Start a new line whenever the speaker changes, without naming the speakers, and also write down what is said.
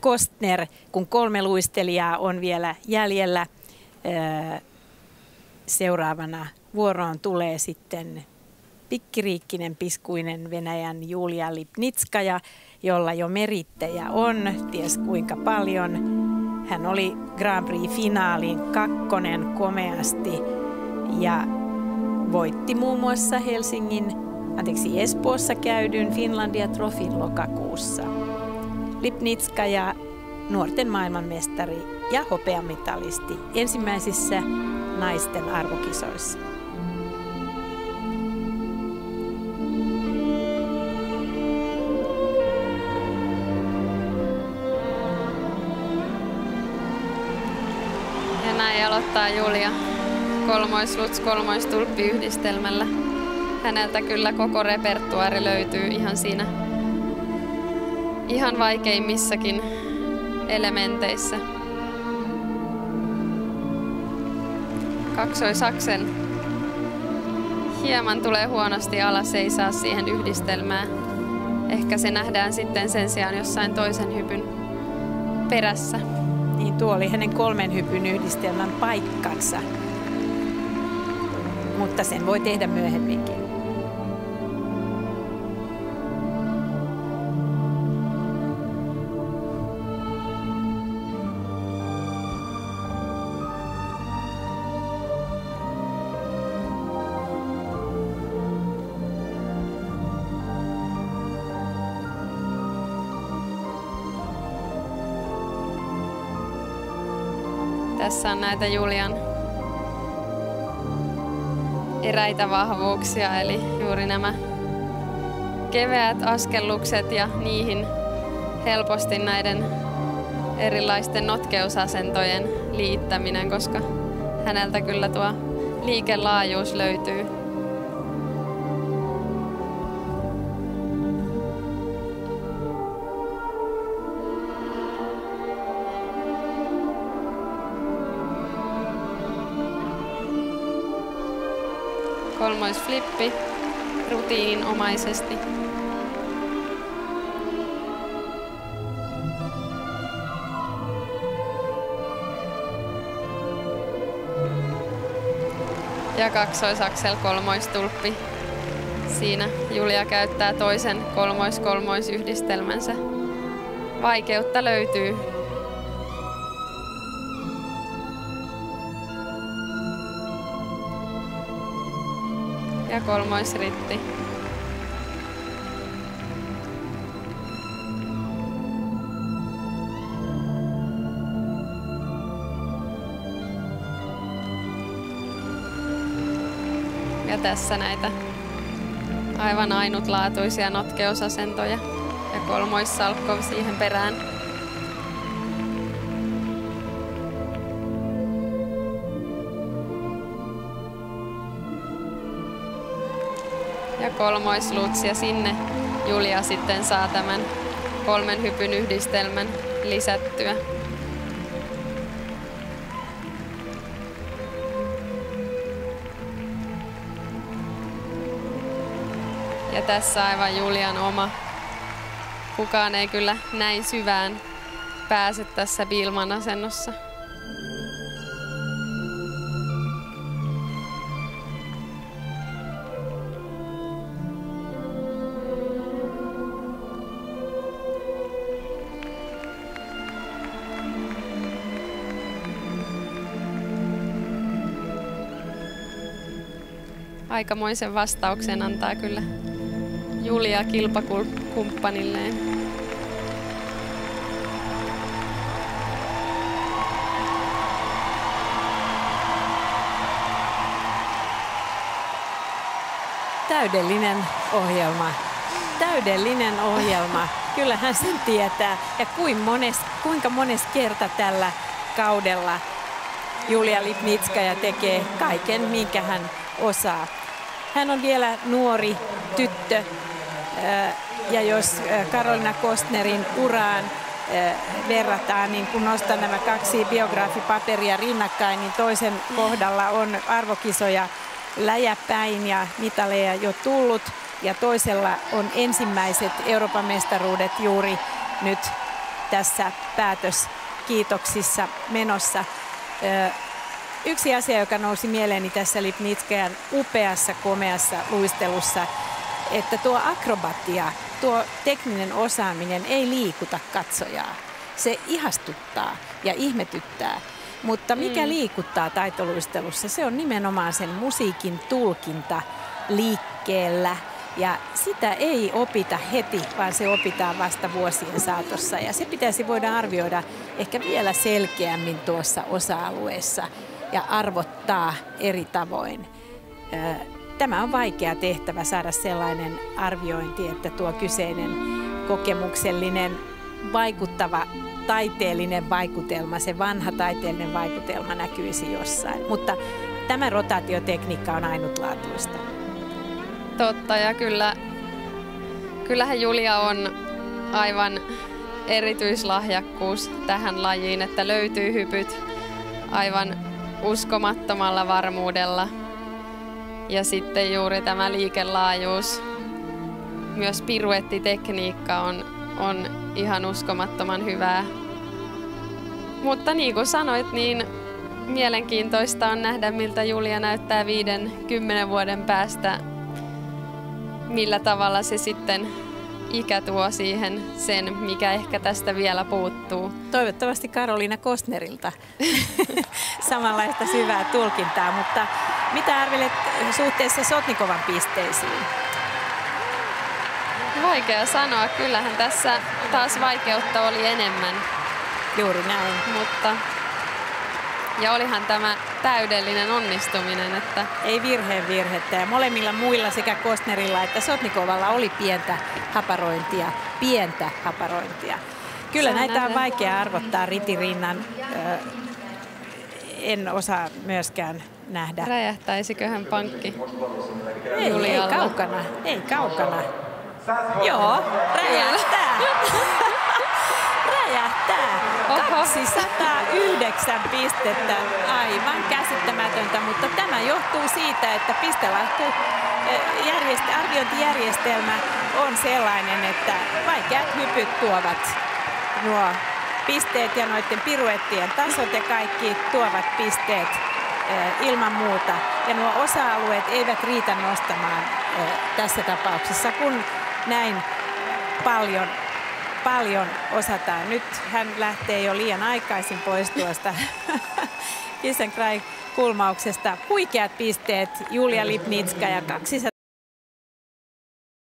Kostner, kun 3 luistelijaa on vielä jäljellä. Seuraavana vuoroon tulee sitten pikkiriikkinen, piskuinen Venäjän Julia Lipnitskaja, jolla jo merittejä on, ties kuinka paljon. Hän oli Grand Prix-finaalin 2 komeasti ja voitti muun muassa Espoossa käydyn Finlandia Trofin lokakuussa. Lipnitskaja, nuorten maailmanmestari ja hopeamitalisti ensimmäisissä naisten arvokisoissa.
Ja näin aloittaa Julia kolmoisluts kolmoistulppiyhdistelmällä. Häneltä kyllä koko repertuaari löytyy ihan siinä ihan vaikeimmissakin elementeissä. Kaksoisaksen hieman tulee huonosti alas, ei saa siihen yhdistelmään. Ehkä se nähdään sitten sen sijaan jossain toisen hypyn perässä.
Niin, tuo oli hänen 3 hypyn yhdistelmän paikkansa, mutta sen voi tehdä myöhemminkin.
Tässä on näitä Julian eräitä vahvuuksia, eli juuri nämä keveät askellukset ja niihin helposti näiden erilaisten notkeusasentojen liittäminen, koska häneltä kyllä tuo liikelaajuus löytyy. Kolmoisflippi rutiininomaisesti. Ja kaksoisaksel kolmoistulppi. Siinä Julia käyttää toisen kolmois-kolmoisyhdistelmänsä. Vaikeutta löytyy. Ja kolmoisritti. Ja tässä näitä aivan ainutlaatuisia notkeusasentoja ja kolmoissalkkov siihen perään. Ja kolmoisluts ja sinne Julia sitten saa tämän 3 hypyn yhdistelmän lisättyä. Ja tässä aivan Julian oma. Kukaan ei kyllä näin syvään pääse tässä Biellmann asennossa. Aikamoisen vastauksen antaa kyllä Julia kilpakumppanilleen.
Täydellinen ohjelma. Täydellinen ohjelma. Kyllähän sen tietää. Ja kuinka mones kerta tällä kaudella Julia Lipnitskaja tekee kaiken, minkä hän osaa. Hän on vielä nuori tyttö ja jos Karolina Kostnerin uraan verrataan, niin kun nostan nämä 2 biograafipaperia rinnakkain, niin toisen kohdalla on arvokisoja läjäpäin ja mitaleja jo tullut ja toisella on ensimmäiset Euroopan mestaruudet juuri nyt tässä päätöskiitoksissa menossa. Yksi asia, joka nousi mieleeni tässä Lipnitskajan upeassa, komeassa luistelussa, että tuo akrobatia, tuo tekninen osaaminen ei liikuta katsojaa. Se ihastuttaa ja ihmetyttää. Mutta mikä liikuttaa taitoluistelussa, se on nimenomaan sen musiikin tulkinta liikkeellä. Ja sitä ei opita heti, vaan se opitaan vasta vuosien saatossa. Ja se pitäisi voida arvioida ehkä vielä selkeämmin tuossa osa-alueessa ja arvottaa eri tavoin. Tämä on vaikea tehtävä saada sellainen arviointi, että tuo kyseinen kokemuksellinen, vaikuttava taiteellinen vaikutelma, se vanha taiteellinen vaikutelma näkyisi jossain. Mutta tämä rotaatiotekniikka on ainutlaatuista.
Totta, ja kyllähän Julia on aivan erityislahjakkuus tähän lajiin, että löytyy hypyt aivan uskomattomalla varmuudella. Ja sitten juuri tämä liikelaajuus, myös piruettitekniikka on ihan uskomattoman hyvää. Mutta niin kuin sanoit, niin mielenkiintoista on nähdä, miltä Julia näyttää 5-10 vuoden päästä. Millä tavalla se sitten ikä tuo siihen sen, mikä ehkä tästä vielä puuttuu.
Toivottavasti Karoliina Kostnerilta samanlaista syvää tulkintaa, mutta mitä arvelet suhteessa Sotnikovan pisteisiin?
Vaikea sanoa. Kyllähän tässä taas vaikeutta oli enemmän.
Juuri näin.
Ja olihan tämä täydellinen onnistuminen. Että
ei virheen virhettä. Ja molemmilla muilla sekä Kostnerilla että Sotnikovalla oli pientä haparointia. Kyllä näitä on vaikea arvottaa ritirinnan. En osaa myöskään nähdä.
Räjähtäisiköhän pankki
Julialla? Ei kaukana. Joo, räjähtää. Räjähtää. 209 pistettä. Aivan käsittämätöntä, mutta tämä johtuu siitä, että pistelasku arviointijärjestelmä on sellainen, että vaikeat hypyt tuovat nuo pisteet ja noiden piruettien tasot ja kaikki tuovat pisteet ilman muuta. Ja nuo osa-alueet eivät riitä nostamaan tässä tapauksessa, kun näin paljon osataan. Nyt hän lähtee jo liian aikaisin pois tuosta Kiss and Cry -kulmauksesta. Huikeat pisteet Julia Lipnitskaja,